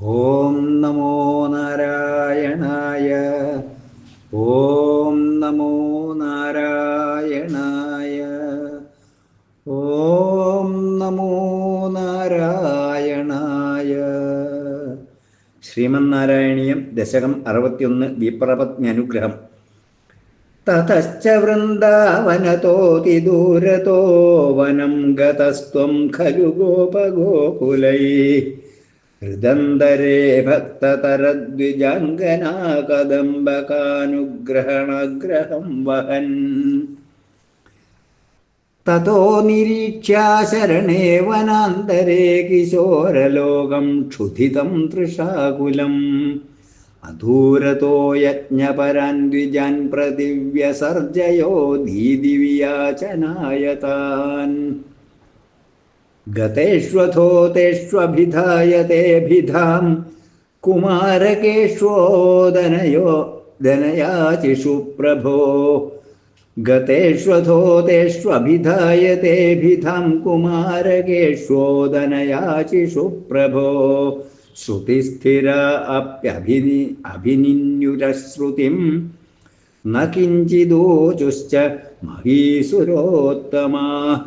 ഓം നമോ നാരായണായ. ഓം നമോ നാരായണായ. ഓം നമോ നാരായണായ. ശ്രീമന്നാരായണീയം ദശകം 61 വിപ്രപത്ന്യനുഗ്രഹം. തതശ്ച വൃന്ദാവനതോതിദൂരതോ വനം ഗതസ്ത്വം ഖലു ഗോപഗോകുലൈ ഹൃദന്തരേ ഭക്തതരദ്വിജാംഗനാ കദംബകാനുഗ്രഹണഗ്രഹം വഹൻ. തതോ നിരീക്ഷ്യാശരണേ വനാന്തരേ കിശോരലോകം ക്ഷുധിതം തൃഷാകുലം അധൂരതോ യജ്ഞപരാൻ ദ്വിജാൻ പ്രതിവ്യസർജയോ ദീദിവിയാചനായ താൻ. ഗതേഷ്വഥോ തേഷ്വഭിധായ തേഭിധാം കുമാരകേഷ്വോദനയോ ദനയാചിഷു പ്രഭോ. ഗതേഷ്വഥോ തേഷ്വഭിധായ തേഭിധാം കുമാരകേഷ്വോദനയാചിഷു പ്രഭോ. ശ്രുതിസ്ഥിര അഭിനിന്യുരശ്രുതിം ന കിഞ്ചിദൂചുശ്ച മഹീസുരോത്തമാ.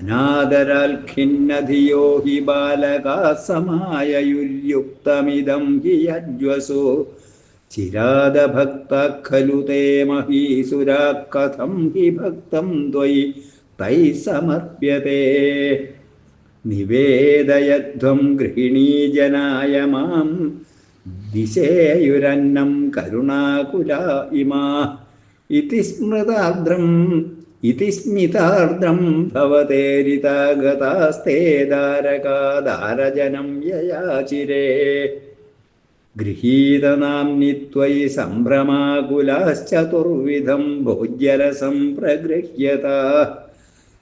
അനാദരാൽ ഖിന്നധിയോ ഹി ബാലകാ സമായയുര്യുക്തമിദം ഹി യജ്വസോ. ചിരാദഭക്ത ഖലു തേ മഹീസുരാ കഥം ഹി ഭക്തം ത്വയി തൈ സമർപ്യത്തെ. നിവേദയധ്വം ഗൃഹിണീജനായ മാം ദിശേയുരന്നം കരുണാകുലാ ഇമാ. ഇതി സ്മിതാർദ്രം ഭവതേരിതാഗതാസ്തേ ദാരകാദാരജനം യയാചിരേ. ഗൃഹീതനാംനി ത്വയി സംഭ്രമാകുലാശ്ചതുർവിധം ഭോജ്യരസം പ്രഗൃഹ്യതാ.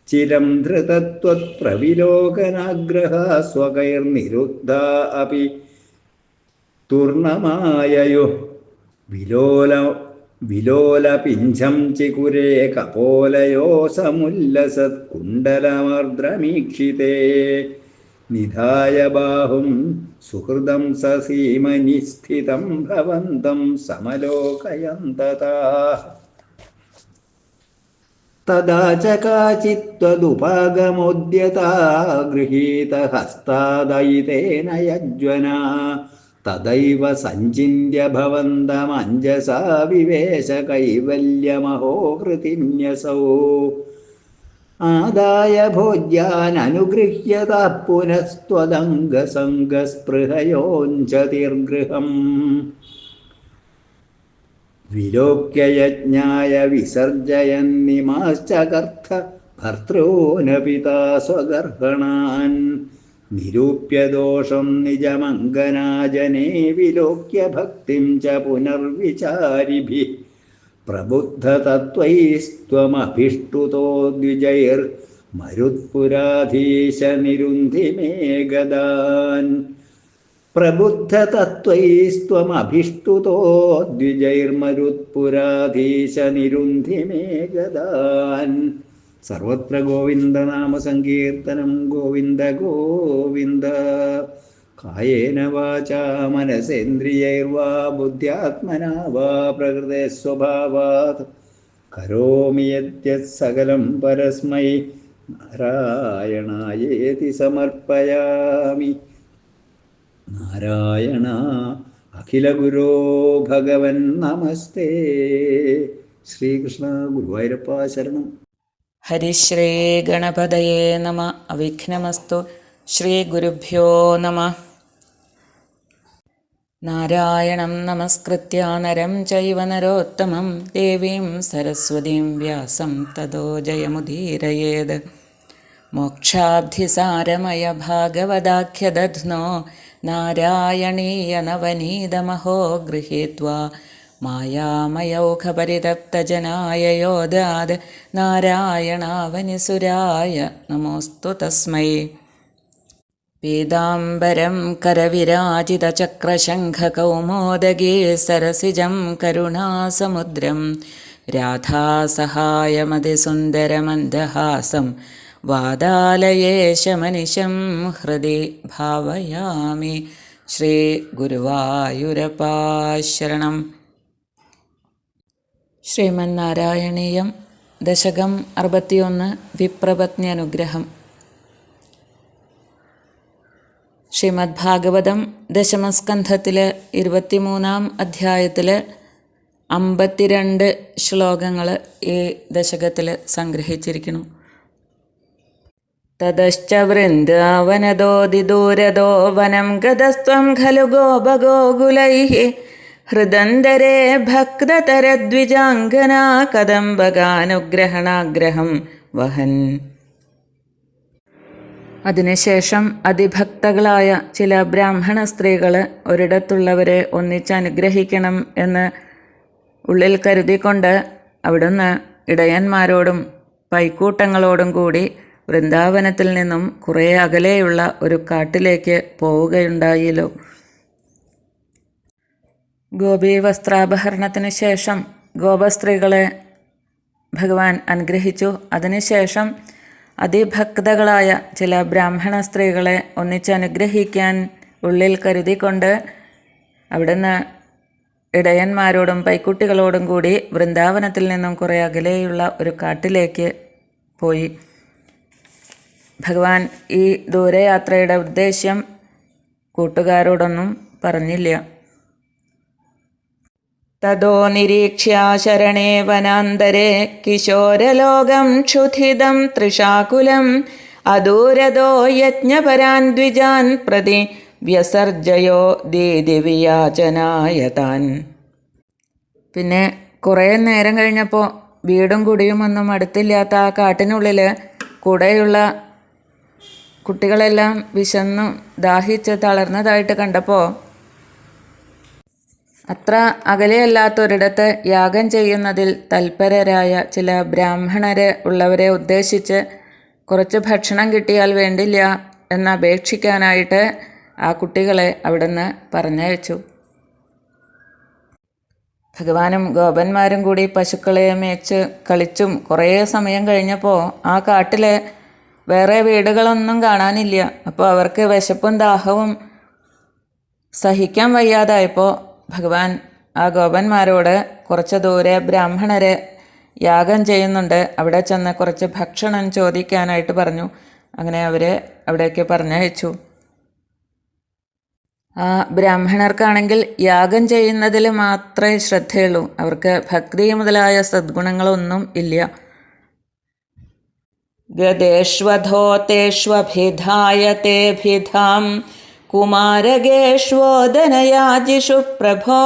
ചിരം ധൃതത്വത്പ്രവിലോകനാഗ്രഹാ സ്വകൈർനിരുദ്ധാ അപി തൂർണമായയോ. വിലോലപിഞ്ചം ചികുരേ കപോലയോ സമുല്ലസത് കുണ്ഡലമർദ്രമീക്ഷിതേ. നിധായ ബാഹും സുഹൃദം സസീമനി സ്ഥിതം ഭവന്തം സമലോകയന്തതാ. തദാ ച കാചിത്വദുപാഗമോദ്യതാ ഗൃഹീതഹസ്താദയിതേന യജ്വനാ. തദൈവ സഞ്ചിന്യ ഭവന്തമഞ്ജസാ വിവേശ കൈവല്യമഹോ ഹൃതിന്യസൗ. ആദായ ഭോജ്യാനനുഗൃഹ്യതാ പുനസ്ത്വദംഗസംഗസ്പൃഹയോഞ്ചതിർഗൃഹം. വിലോക്യ യജ്ഞായ വിസർജയന്നിമാശ്ചകർത്ഥ ഭർതॄന പിതാ സ്വഗർഹണാൻ. നിരൂപ്യ ദോഷം നിജമംഗനാജനേ വിലോക്യ ഭക്തിം ച പുനർവിചാരിഭിഃ. പ്രബുദ്ധതത്വൈസ്ത്വമഭിഷ്ടുതോ ദ്വിജൈർ മരുത്പുരാധീശ നിരുന്ധി മേ ഗദാൻ. പ്രബുദ്ധതത്വൈസ്ത്വമഭിഷ്ടുതോ ദ്വിജൈർമരുത്പുരാധീശ നിരുന്ധി മേ ഗദാൻ. സർവത്ര ഗോവിന്ദനാമ സങ്കീർത്തനം. ഗോവിന്ദ ഗോവിന്ദ. കായേന വാചാ മനസേന്ദ്രിയൈർവാ ബുദ്ധ്യാത്മനാ വാ പ്രകൃതേ സ്വഭാവാത് കരോമി യദ്യത് സകലം പരസ്മൈ നാരായണായേതി സമർപ്പയാമി. നാരായണ അഖില ഗുരോ ഭഗവൻ നമസ്തേ. ശ്രീകൃഷ്ണ ഗുരുവായൂരപ്പ ശരണം. ഹരിശ്രീ ഗണപതയേ നമ. അവിഘ്നമസ്തു. ശ്രീ ഗുരുഭ്യോ നമ. നാരായണം നമസ്കൃത്യ നരം ചൈവ നരോത്തമം ദേവീം സരസ്വതീം വ്യാസം തതോ ജയമുദീരയേത്. മോക്ഷാബ്ധിസാരമയ ഭാഗവതാഖ്യദധ്നോ നാരായണീയ നവനീതമഹോ ഗൃഹീത്വാ മായാമയൗഖപരിതപ്തജനായ യോദാത് നാരായണാവനിസുരായ നമോസ്തു തസ്മൈ. പീതാംബരം കരവിരാജിതചക്രശംഖകൗമോദഗീ സരസിജം കരുണാസമുദ്രം രാധാസഹായമതിസുന്ദരമന്ദഹാസം വാദാലയേശമനിശം ഹൃദി ഭാവയാമി. ശ്രീ ഗുരുവായൂരപ്പാ ശരണം. ശ്രീമന്നാരായണീയം ദശകം 61 വിപ്രപത്നി അനുഗ്രഹം. ശ്രീമദ് ഭാഗവതം ദശമസ്കന്ധത്തിലെ 23-ാം അധ്യായത്തിൽ 52 ശ്ലോകങ്ങൾ ഈ ദശകത്തിൽ സംഗ്രഹിച്ചിരിക്കുന്നു. തതശ്ച വൃന്ദാവനദോദിദൂരദോ വനം ഗതസ്ത്വം ഖലു ഗോപഗോകുലൈഃ ഹൃദന്തരേ ഭക്തതരദ്വിജാംഗനാ കദംബകാനുഗ്രഹണാഗ്രഹം വഹൻ. അതിനുശേഷം അതിഭക്തകളായ ചില ബ്രാഹ്മണ സ്ത്രീകൾ ഒരിടത്തുള്ളവരെ ഒന്നിച്ചനുഗ്രഹിക്കണം എന്ന് ഉള്ളിൽ കരുതിക്കൊണ്ട് അവിടുന്ന് ഇടയന്മാരോടും പൈക്കൂട്ടങ്ങളോടും കൂടി വൃന്ദാവനത്തിൽ നിന്നും കുറേ അകലെയുള്ള ഒരു കാട്ടിലേക്ക് പോവുകയുണ്ടായല്ലോ. ഗോപി വസ്ത്രാപഹരണത്തിന് ശേഷം ഗോപസ്ത്രീകളെ ഭഗവാൻ അനുഗ്രഹിച്ചു. അതിനുശേഷം അതിഭക്തകളായ ചില ബ്രാഹ്മണ സ്ത്രീകളെ ഒന്നിച്ചനുഗ്രഹിക്കാൻ ഉള്ളിൽ കരുതിക്കൊണ്ട് അവിടുന്ന് ഇടയന്മാരോടും പൈക്കുട്ടികളോടും കൂടി വൃന്ദാവനത്തിൽ നിന്നും കുറേ അകലെയുള്ള ഒരു കാട്ടിലേക്ക് പോയി. ഭഗവാൻ ഈ ദൂരയാത്രയുടെ ഉദ്ദേശ്യം കൂട്ടുകാരോടൊന്നും പറഞ്ഞില്ല. തതോ നിരീക്ഷ്യ ശരണേ വനാന്തരേ കിശോരലോകം ക്ഷുധിതം തൃഷാകുലം അദൂരദോ യജ്ഞപരാൻ ദ്വിജാൻ പ്രതി വ്യസർജയോ ദീദിവിയാചനായതാൻ. പിന്നെ കുറേ നേരം കഴിഞ്ഞപ്പോൾ വീടും കുടിയുമൊന്നും അടുത്തില്ലാത്ത ആ കാട്ടിനുള്ളിൽ കൂടെയുള്ള കുട്ടികളെല്ലാം വിശന്നു ദാഹിച്ച് തളർന്നതായിട്ട് കണ്ടപ്പോൾ അത്ര അകലെയല്ലാത്തൊരിടത്ത് യാഗം ചെയ്യുന്നതിൽ തൽപരരായ ചില ബ്രാഹ്മണരെ ഉള്ളവരെ ഉദ്ദേശിച്ച് കുറച്ച് ഭക്ഷണം കിട്ടിയാൽ വേണ്ടില്ല എന്നപേക്ഷിക്കാനായിട്ട് ആ കുട്ടികളെ അവിടുന്ന് പറഞ്ഞയച്ചു. ഭഗവാനും ഗോപന്മാരും കൂടി പശുക്കളെ മേച്ച് കളിച്ചും കുറേ സമയം കഴിഞ്ഞപ്പോൾ ആ കാട്ടിലെ വേറെ വീടുകളൊന്നും കാണാനില്ല. അപ്പോൾ അവർക്ക് വിശപ്പും ദാഹവും സഹിക്കാൻ വയ്യാതായപ്പോൾ ഭഗവാൻ ആ ഗോപന്മാരോട് കുറച്ച് ദൂരെ ബ്രാഹ്മണരെ യാഗം ചെയ്യുന്നുണ്ട്, അവിടെ ചെന്ന് കുറച്ച് ഭക്ഷണം ചോദിക്കാനായിട്ട് പറഞ്ഞു. അങ്ങനെ അവരെ അവിടേക്ക് പറഞ്ഞയച്ചു. ആ ബ്രാഹ്മണർക്കാണെങ്കിൽ യാഗം ചെയ്യുന്നതിൽ മാത്രമേ ശ്രദ്ധയുള്ളൂ. അവർക്ക് ഭക്തി മുതലായ സദ്ഗുണങ്ങളൊന്നും ഇല്ല. ഗതേഷ്വധോതേഷ്വഭിധായ തേഭിധാം കുമാരകേഷ്വോദനയാജിഷു പ്രഭോ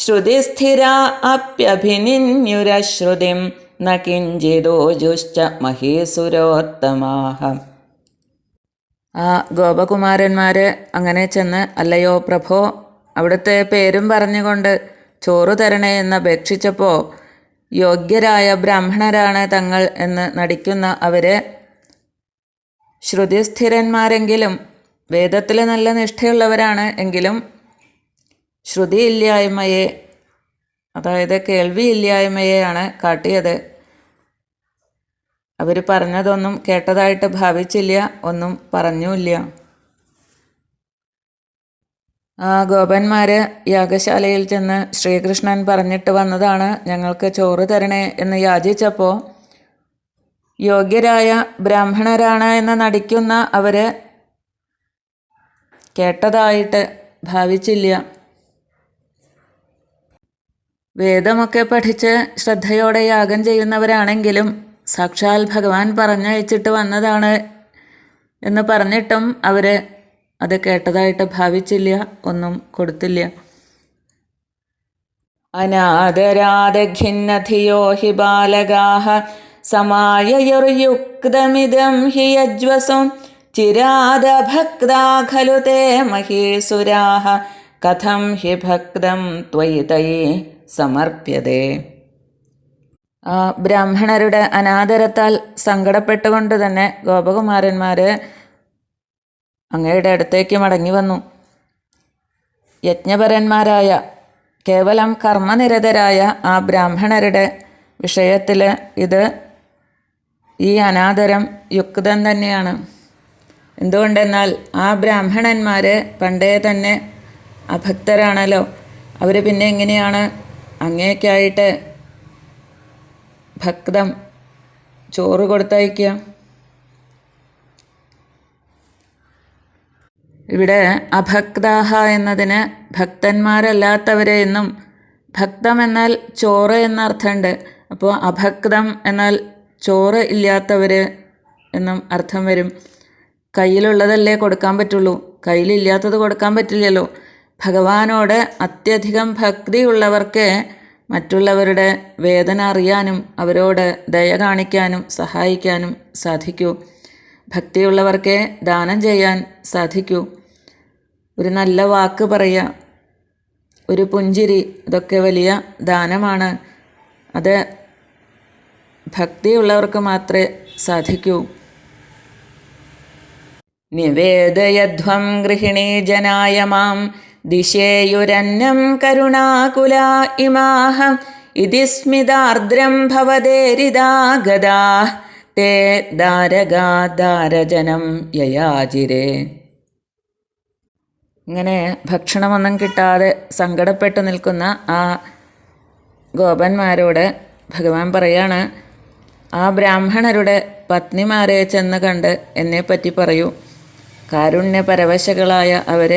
ശ്രുതിസ്ഥിര അപ്യഭിനിന്യുരശ്രുതിം ന കിഞ്ചിദോജുശ്ച മഹീസുരോത്തമാഃ. ആ ഗോപകുമാരന്മാർ അങ്ങനെ ചെന്ന്, അല്ലയോ പ്രഭോ, അവിടുത്തെ പേരും പറഞ്ഞുകൊണ്ട് ചോറ് തരണേ എന്നപേക്ഷിച്ചപ്പോൾ യോഗ്യരായ ബ്രാഹ്മണരാണ് തങ്ങൾ എന്ന് നടിക്കുന്ന അവർ ശ്രുതിസ്ഥിരന്മാരെങ്കിലും വേദത്തിൽ നല്ല നിഷ്ഠയുള്ളവരാണ് എങ്കിലും ശ്രുതിയില്ലായ്മയെ, അതായത് കേൾവിയില്ലായ്മയെയാണ് കാട്ടിയത്. അവർ പറഞ്ഞതൊന്നും കേട്ടതായിട്ട് ഭാവിച്ചില്ല, ഒന്നും പറഞ്ഞുമില്ല. ആ ഗോപന്മാർ യാഗശാലയിൽ ചെന്ന് ശ്രീകൃഷ്ണൻ പറഞ്ഞിട്ട് വന്നതാണ് ഞങ്ങൾക്ക് ചോറ് തരണേ എന്ന് യാചിച്ചപ്പോൾ യോഗ്യരായ ബ്രാഹ്മണരാണ് എന്ന് നടിക്കുന്ന അവർ കേട്ടതായിട്ട് ഭാവിച്ചില്ല. വേദമൊക്കെ പഠിച്ച് ശ്രദ്ധയോടെ യാഗം ചെയ്യുന്നവരാണെങ്കിലും സാക്ഷാൽ ഭഗവാൻ പറഞ്ഞയച്ചിട്ട് വന്നതാണ് എന്ന് പറഞ്ഞിട്ടും അവർ അത് കേട്ടതായിട്ട് ഭാവിച്ചില്ല, ഒന്നും കൊടുത്തില്ല. അനാദരാദഖിന്നധിയോ ഹി ബാലകാഃ സമായയുർയുക്തമിദം ഹി യജ്വസും ചിരാദഭക്താ ഖലു തേ മഹീസുരാഃ കഥം ഹി ഭക്തം ത്വയി തൈ സമർപ്യതേ. ആ ബ്രാഹ്മണരുടെ അനാദരത്താൽ സങ്കടപ്പെട്ടുകൊണ്ട് തന്നെ ഗോപകുമാരന്മാർ അങ്ങയുടെ അടുത്തേക്ക് മടങ്ങി വന്നു. യജ്ഞപരന്മാരായ കേവലം കർമ്മനിരതരായ ആ ബ്രാഹ്മണരുടെ വിഷയത്തിൽ ഈ അനാദരം യുക്തം തന്നെയാണ്. എന്തുകൊണ്ടെന്നാൽ ആ ബ്രാഹ്മണന്മാർ പണ്ടേ തന്നെ അഭക്തരാണല്ലോ. അവർ പിന്നെ എങ്ങനെയാണ് അങ്ങേക്കായിട്ട് ഭക്തം ചോറ് കൊടുത്തയക്കുക? ഇവിടെ അഭക്താഹ എന്നതിന് ഭക്തന്മാരല്ലാത്തവരെ എന്നും ഭക്തം എന്നാൽ ചോറ് എന്നർത്ഥമുണ്ട്. അപ്പോൾ അഭക്തം എന്നാൽ ചോറ് ഇല്ലാത്തവർ എന്നും അർത്ഥം വരും. കയ്യിലുള്ളതല്ലേ കൊടുക്കാൻ പറ്റുള്ളൂ, കയ്യിലില്ലാത്തത് കൊടുക്കാൻ പറ്റില്ലല്ലോ. ഭഗവാനോട് അത്യധികം ഭക്തിയുള്ളവർക്ക് മറ്റുള്ളവരുടെ വേദന അറിയാനും അവരോട് ദയ കാണിക്കാനും സഹായിക്കാനും സാധിക്കൂ. ഭക്തിയുള്ളവർക്ക് ദാനം ചെയ്യാൻ സാധിക്കൂ. ഒരു നല്ല വാക്ക് പറയുക, ഒരു പുഞ്ചിരി, ഇതൊക്കെ വലിയ ദാനമാണ്. അത് ഭക്തിയുള്ളവർക്ക് മാത്രമേ സാധിക്കൂ. നിവേദയധ്വം ഗൃഹിണീ ജനായ മാം ദിശേയുരന്നം കരുണാകുല ഇമാഹ ഇതി സ്മിതാർദ്രം ഭവതേരിതാ ഗദാ തേ ദാരകാ ദാരജനം യയാചിരേ. ഇങ്ങനെ ഭക്ഷണമൊന്നും കിട്ടാതെ സങ്കടപ്പെട്ടു നിൽക്കുന്ന ആ ഗോപന്മാരോട് ഭഗവാൻ പറയാണ്, ആ ബ്രാഹ്മണരുടെ പത്നിമാരെ ചെന്ന് കണ്ട് എന്നെപ്പറ്റി പറയൂ. കാരുണ്യപരവശകളായ അവർ,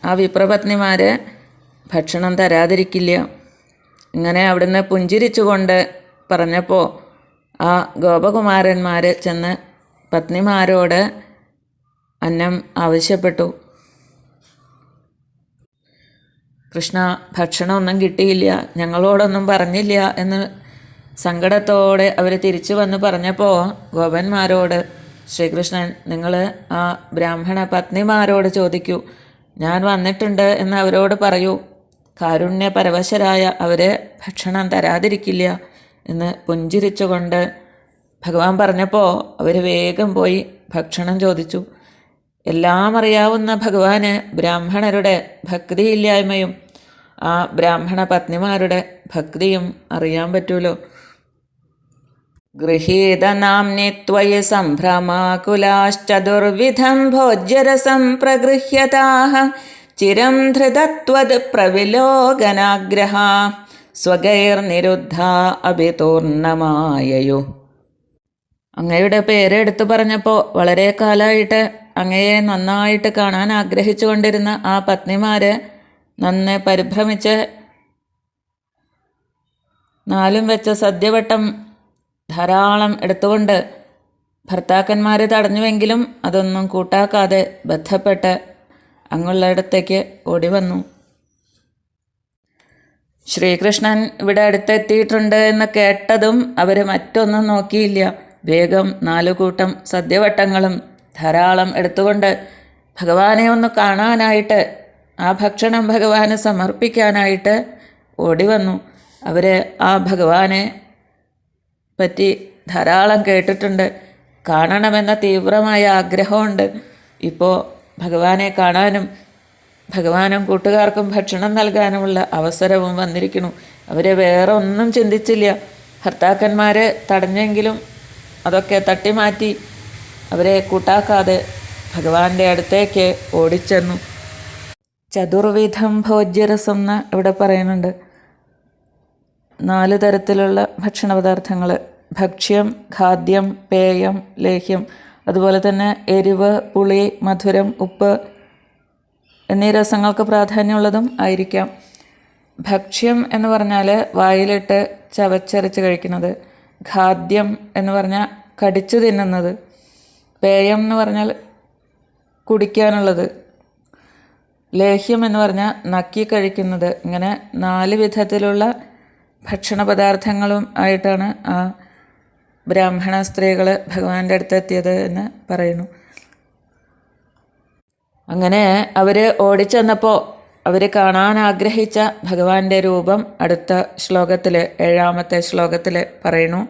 ആ വിപ്രപത്നിമാർ ഭക്ഷണം തരാതിരിക്കില്ല. ഇങ്ങനെ അവിടുന്ന് പുഞ്ചിരിച്ചുകൊണ്ട് പറഞ്ഞപ്പോൾ ആ ഗോപകുമാരന്മാർ ചെന്ന് പത്നിമാരോട് അന്നം ആവശ്യപ്പെട്ടു. കൃഷ്ണ, ഭക്ഷണമൊന്നും കിട്ടിയില്ല, ഞങ്ങളോടൊന്നും പറഞ്ഞില്ല എന്ന് സങ്കടത്തോടെ അവർ തിരിച്ചു വന്ന് പറഞ്ഞപ്പോൾ ഗോപന്മാരോട് ശ്രീകൃഷ്ണൻ, നിങ്ങൾ ആ ബ്രാഹ്മണ പത്നിമാരോട് ചോദിക്കൂ, ഞാൻ വന്നിട്ടുണ്ട് എന്ന് അവരോട് പറയൂ. കാരുണ്യപരവശരായ അവർ ഭക്ഷണം തരാതിരിക്കില്ല എന്ന് പുഞ്ചിരിച്ചുകൊണ്ട് ഭഗവാൻ പറഞ്ഞപ്പോൾ അവർ വേഗം പോയി ഭക്ഷണം ചോദിച്ചു. എല്ലാം അറിയാവുന്ന ഭഗവാന് ബ്രാഹ്മണരുടെ ഭക്തിയില്ലായ്മയും ആ ബ്രാഹ്മണ പത്നിമാരുടെ ഭക്തിയും അറിയാൻ പറ്റൂലോ. ഗൃഹീതനാംനി ത്വയി സംഭ്രമാകുലാശ്ചതുർവിധം ഭോജ്യരസം പ്രഗൃഹ്യതാഃ ചിരം ധൃതത്വത് പ്രവിലോകനാഗ്രഹാ സ്വഗൈർനിരുദ്ധാ അഭിതൂർണമായയോ. അങ്ങയുടെ പേര് എടുത്തു പറഞ്ഞപ്പോൾ വളരെ കാലമായിട്ട് അങ്ങയെ നന്നായിട്ട് കാണാൻ ആഗ്രഹിച്ചു കൊണ്ടിരുന്ന ആ പത്നിമാർ നന്നെ പരിഭ്രമിച്ച് നാലും വെച്ച സദ്യവട്ടം ധാരാളം എടുത്തുകൊണ്ട് ഭർത്താക്കന്മാർ തടഞ്ഞുവെങ്കിലും അതൊന്നും കൂട്ടാക്കാതെ ബന്ധപ്പെട്ട് അങ്ങുള്ളയിടത്തേക്ക് ഓടി വന്നു. ശ്രീകൃഷ്ണൻ ഇവിടെ അടുത്തെത്തിയിട്ടുണ്ട് എന്ന് കേട്ടതും അവർ മറ്റൊന്നും നോക്കിയില്ല. വേഗം 4 കൂട്ടം സദ്യവട്ടങ്ങളും ധാരാളം എടുത്തുകൊണ്ട് ഭഗവാനെ ഒന്ന് കാണാനായിട്ട്, ആ ഭക്ഷണം ഭഗവാന് സമർപ്പിക്കാനായിട്ട് ഓടി വന്നു. അവർ ആ ഭഗവാനെ പറ്റി ധാരാളം കേട്ടിട്ടുണ്ട്, കാണണമെന്ന തീവ്രമായ ആഗ്രഹമുണ്ട്. ഇപ്പോൾ ഭഗവാനെ കാണാനും ഭഗവാനും കൂട്ടുകാർക്കും ഭക്ഷണം നൽകാനുമുള്ള അവസരവും വന്നിരിക്കുന്നു. അവർ വേറെ ഒന്നും ചിന്തിച്ചില്ല. ഭർത്താക്കന്മാർ തടഞ്ഞെങ്കിലും അതൊക്കെ തട്ടിമാറ്റി അവരെ കൂട്ടാക്കാതെ ഭഗവാന്റെ അടുത്തേക്ക് ഓടിച്ചെന്നു. ചതുർവിധം ഭോജ്യരസം എന്ന് ഇവിടെ പറയുന്നുണ്ട്. 4 തരത്തിലുള്ള ഭക്ഷണ പദാർത്ഥങ്ങൾ: ഭക്ഷ്യം, ഖാദ്യം, പേയം, ലേഹ്യം. അതുപോലെ തന്നെ എരിവ്, പുളി, മധുരം, ഉപ്പ് എന്നീ രസങ്ങൾക്ക് പ്രാധാന്യമുള്ളതും ആയിരിക്കാം. ഭക്ഷ്യം എന്ന് പറഞ്ഞാൽ വായിലിട്ട് ചവച്ചരച്ച് കഴിക്കുന്നത്. ഖാദ്യം എന്ന് പറഞ്ഞാൽ കടിച്ചു തിന്നുന്നത്. പേയം എന്ന് പറഞ്ഞാൽ കുടിക്കാനുള്ളത്. ലേഹ്യം എന്ന് പറഞ്ഞാൽ നക്കി കഴിക്കുന്നത്. ഇങ്ങനെ 4 വിധത്തിലുള്ള ഭക്ഷണ പദാർത്ഥങ്ങളും ആയിട്ടാണ് ആ ബ്രാഹ്മണ സ്ത്രീകൾ ഭഗവാന്റെ അടുത്തെത്തിയത് എന്ന് പറയുന്നു. അങ്ങനെ അവർ ഓടിച്ചെന്നപ്പോൾ അവർ കാണാൻ ആഗ്രഹിച്ച ഭഗവാന്റെ രൂപം അടുത്ത ശ്ലോകത്തിൽ, 7ാമത്തെ ശ്ലോകത്തിൽ പറയുന്നു.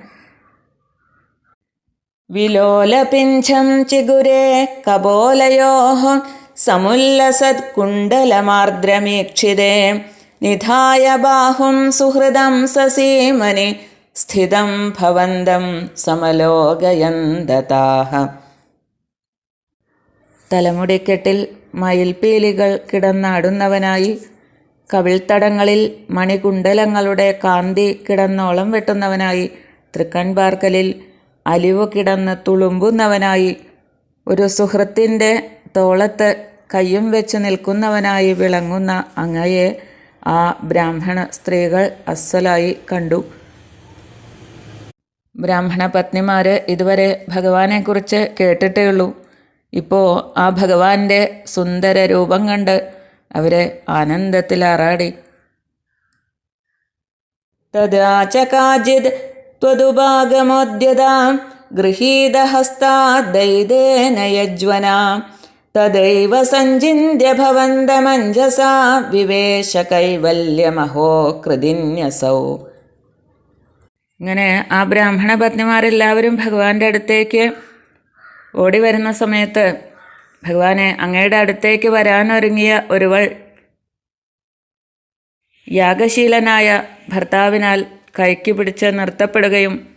വിലോലപിഞ്ചം ചിഗുരേ കപോലയോഃ സമുല്ലസത്കുണ്ടലമാർദ്രമീക്ഷിതേ നിധായ ബാഹും സുഹൃദം സസീമനി സ്ഥിതം ഭവന്തം സമലോകയന്തതാഃ. തലമുടിക്കെട്ടിൽ മയിൽപീലികൾ കിടന്നാടുന്നവനായി, കവിൾത്തടങ്ങളിൽ മണികുണ്ടലങ്ങളുടെ കാന്തി കിടന്നോളം വെട്ടുന്നവനായി, തൃക്കൺപാർക്കലിൽ അലിവു കിടന്ന് തുളുമ്പുന്നവനായി, ഒരു സുഹൃത്തിൻ്റെ തോളത്ത് കയ്യും വെച്ച് നിൽക്കുന്നവനായി വിളങ്ങുന്ന അങ്ങയെ ആ ബ്രാഹ്മണ സ്ത്രീകൾ അസ്സലായി കണ്ടു. ബ്രാഹ്മണ പത്നിമാർ ഇതുവരെ ഭഗവാനെക്കുറിച്ച് കേട്ടിട്ടേയുള്ളൂ. ഇപ്പോൾ ആ ഭഗവാന്റെ സുന്ദര രൂപം കണ്ട് അവരെ ആനന്ദത്തിലാറാടി. തദാ ച കാചിദ് ത്വദുപാഗമോദ്യതാം ഗൃഹീതഹസ്താദൈതേന യജ്വനാ തദൈവ സഞ്ചിന്യ ഭവന്തമഞ്ജസാ വിവേശ കൈവല്യമഹോ കൃതിന്യസൗ. ഇങ്ങനെ ആ ബ്രാഹ്മണ പത്നിമാരെല്ലാവരും ഭഗവാന്റെ അടുത്തേക്ക് ഓടി വരുന്ന സമയത്ത് ഭഗവാനെ അങ്ങയുടെ അടുത്തേക്ക് വരാനൊരുങ്ങിയ ഒരുവൾ യാഗശീലനായ ഭർത്താവിനാൽ കൈക്ക് പിടിച്ച് നിർത്തപ്പെടുകയും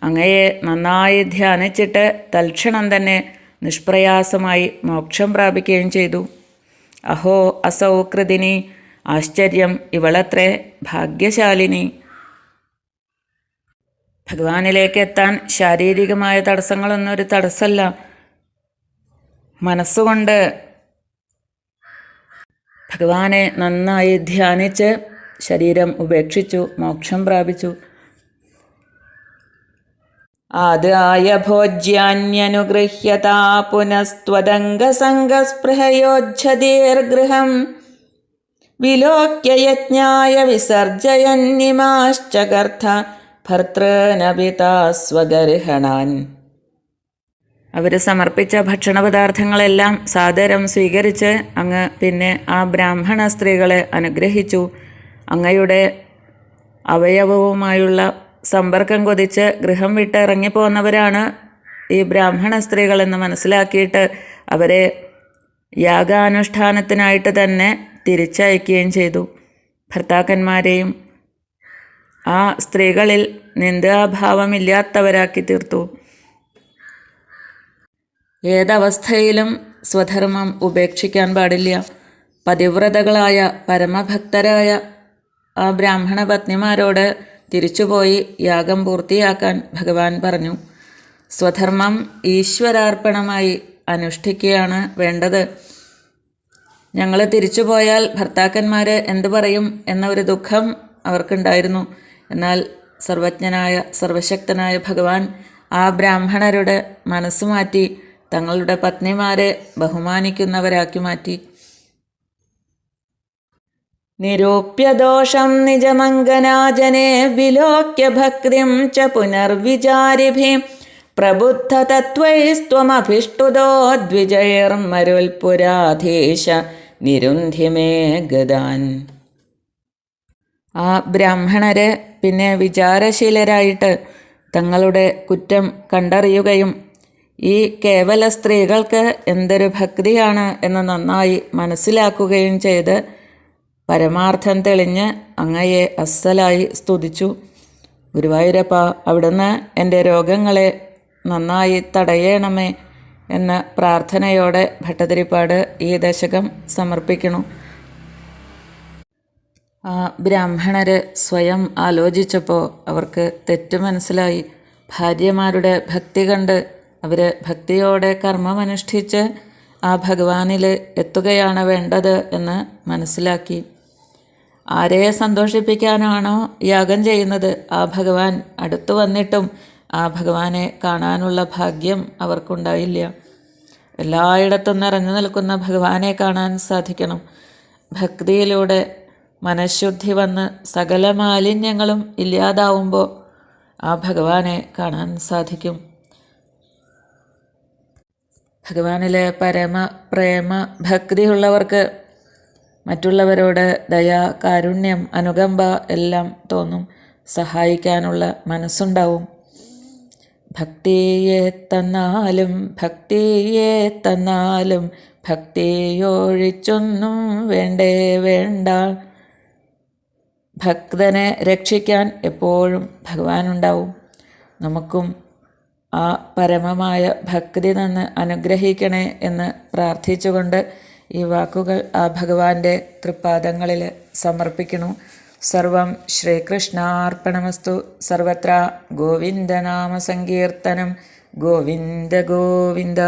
അങ്ങയെ നന്നായി ധ്യാനിച്ചിട്ട് തൽക്ഷണം തന്നെ നിഷ്പ്രയാസമായി മോക്ഷം പ്രാപിക്കുകയും ചെയ്തു. അഹോ അസൗ കൃതിനി, ആശ്ചര്യം, ഇവളത്രേ ഭാഗ്യശാലിനി. ഭഗവാനിലേക്ക് എത്താൻ ശാരീരികമായ തടസ്സങ്ങളൊന്നും ഒരു തടസ്സമല്ല. മനസ്സുകൊണ്ട് ഭഗവാനെ നന്നായി ധ്യാനിച്ച് ശരീരം ഉപേക്ഷിച്ചു മോക്ഷം പ്രാപിച്ചു. ആദായ ഭോജ്യാന്യനുഗൃഹ്യതാ പുനസ്ത്വദംഗസംഗസ്പൃഹയോജ്ജതീർഗൃഹം വിലോക്യ യജ്ഞായ വിസർജയന്നിമാശ്ചകർത്ഥ ഭർതൃനപിതാ സ്വഗർഹണാൻ. അവർ സമർപ്പിച്ച ഭക്ഷണപദാർത്ഥങ്ങളെല്ലാം സാദരം സ്വീകരിച്ച് അങ്ങ് പിന്നെ ആ ബ്രാഹ്മണ സ്ത്രീകളെ അനുഗ്രഹിച്ചു. അങ്ങയുടെ അവയവവുമായുള്ള സമ്പർക്കം കൊതിച്ച് ഗൃഹം വിട്ട് ഇറങ്ങിപ്പോന്നവരാണ് ഈ ബ്രാഹ്മണ സ്ത്രീകളെന്ന് മനസ്സിലാക്കിയിട്ട് അവരെ യാഗാനുഷ്ഠാനത്തിനായിട്ട് തന്നെ തിരിച്ചയക്കുകയും ചെയ്തു. ഭർത്താക്കന്മാരെയും ആ സ്ത്രീകളിൽ നിന്ദാഭാവമില്ലാത്തവരാക്കി തീർത്തു. ഏതവസ്ഥയിലും സ്വധർമ്മം ഉപേക്ഷിക്കാൻ പാടില്ല. പതിവ്രതകളായ പരമഭക്തരായ ആ ബ്രാഹ്മണ പത്നിമാരോട് തിരിച്ചുപോയി യാഗം പൂർത്തിയാക്കാൻ ഭഗവാൻ പറഞ്ഞു. സ്വധർമ്മം ഈശ്വരാർപ്പണമായി അനുഷ്ഠിക്കുകയാണ് വേണ്ടത്. ഞങ്ങൾ തിരിച്ചുപോയാൽ ഭർത്താക്കന്മാർ എന്തു പറയും എന്ന ഒരു ദുഃഖം അവർക്കുണ്ടായിരുന്നു. എന്നാൽ സർവജ്ഞനായ സർവശക്തനായ ഭഗവാൻ ആ ബ്രാഹ്മണരുടെ മനസ്സ് മാറ്റി തങ്ങളുടെ പത്നിമാരെ ബഹുമാനിക്കുന്നവരാക്കി മാറ്റി. നിരൂപ്യ ദോഷം നിജമംഗനാജനെ വിലോക്യ ഭക്തിം ച പുനർവിചാരിഭി പ്രബുദ്ധ തത്വൈസ്ത്വമഭിഷ്ടുതോ ദ്വിജയർമരുൽപുരാധീശ നിരുന്ധിമേ ഗദാൻ. ആ ബ്രാഹ്മണരെ പിന്നെ വിചാരശീലരായിട്ട് തങ്ങളുടെ കുറ്റം കണ്ടറിയുകയും ഈ കേവല സ്ത്രീകൾക്ക് എന്തൊരു ഭക്തിയാണ് എന്ന് നന്നായി മനസ്സിലാക്കുകയും ചെയ്ത് പരമാർത്ഥം തെളിഞ്ഞ് അങ്ങയെ അസ്സലായി സ്തുതിച്ചു. ഗുരുവായൂരപ്പ, അവിടുന്ന് എൻ്റെ രോഗങ്ങളെ നന്നായി തടയണമേ എന്ന പ്രാർത്ഥനയോടെ ഭട്ടതിരിപ്പാട് ഈ ദശകം സമർപ്പിക്കുന്നു. ആ ബ്രാഹ്മണർ സ്വയം ആലോചിച്ചപ്പോൾ അവർക്ക് തെറ്റ് മനസ്സിലായി. ഭാര്യമാരുടെ ഭക്തി കണ്ട് അവർ ഭക്തിയോടെ കർമ്മമനുഷ്ഠിച്ച് ആ ഭഗവാനിൽ എത്തുകയാണ് വേണ്ടത് എന്ന് മനസ്സിലാക്കി. ആരെ സന്തോഷിപ്പിക്കാനാണോ യാഗം ചെയ്യുന്നത് ആ ഭഗവാൻ അടുത്തു വന്നിട്ടും ആ ഭഗവാനെ കാണാനുള്ള ഭാഗ്യം അവർക്കുണ്ടായില്ല. എല്ലായിടത്തും നിറഞ്ഞു നിൽക്കുന്ന ഭഗവാനെ കാണാൻ സാധിക്കണം. ഭക്തിയിലൂടെ മനഃശുദ്ധി വന്ന് സകല മാലിന്യങ്ങളും ഇല്ലാതാവുമ്പോൾ ആ ഭഗവാനെ കാണാൻ സാധിക്കും. ഭഗവാനിലെ പരമ പ്രേമ ഭക്തിയുള്ളവർക്ക് മറ്റുള്ളവരോട് ദയ, കാരുണ്യം, അനുകമ്പ എല്ലാം തോന്നും. സഹായിക്കാനുള്ള മനസ്സുണ്ടാവും. ഭക്തിയെ തന്നാലും ഭക്തിയെ തന്നാലും ഭക്തിയൊഴിച്ചൊന്നും വേണ്ടേ വേണ്ട. ഭക്തനെ രക്ഷിക്കാൻ എപ്പോഴും ഭഗവാനുണ്ടാവും. നമുക്കും ആ പരമമായ ഭക്തി തന്ന് അനുഗ്രഹിക്കണേ എന്ന് പ്രാർത്ഥിച്ചുകൊണ്ട് ഈ വാക്കുകൾ ആ ഭഗവാന്റെ തൃപ്പാദങ്ങളിൽ സമർപ്പിക്കുന്നു. സർവം ശ്രീകൃഷ്ണാർപ്പണമസ്തു. സർവത്ര ഗോവിന്ദനാമ സങ്കീർത്തനം. ഗോവിന്ദ ഗോവിന്ദ.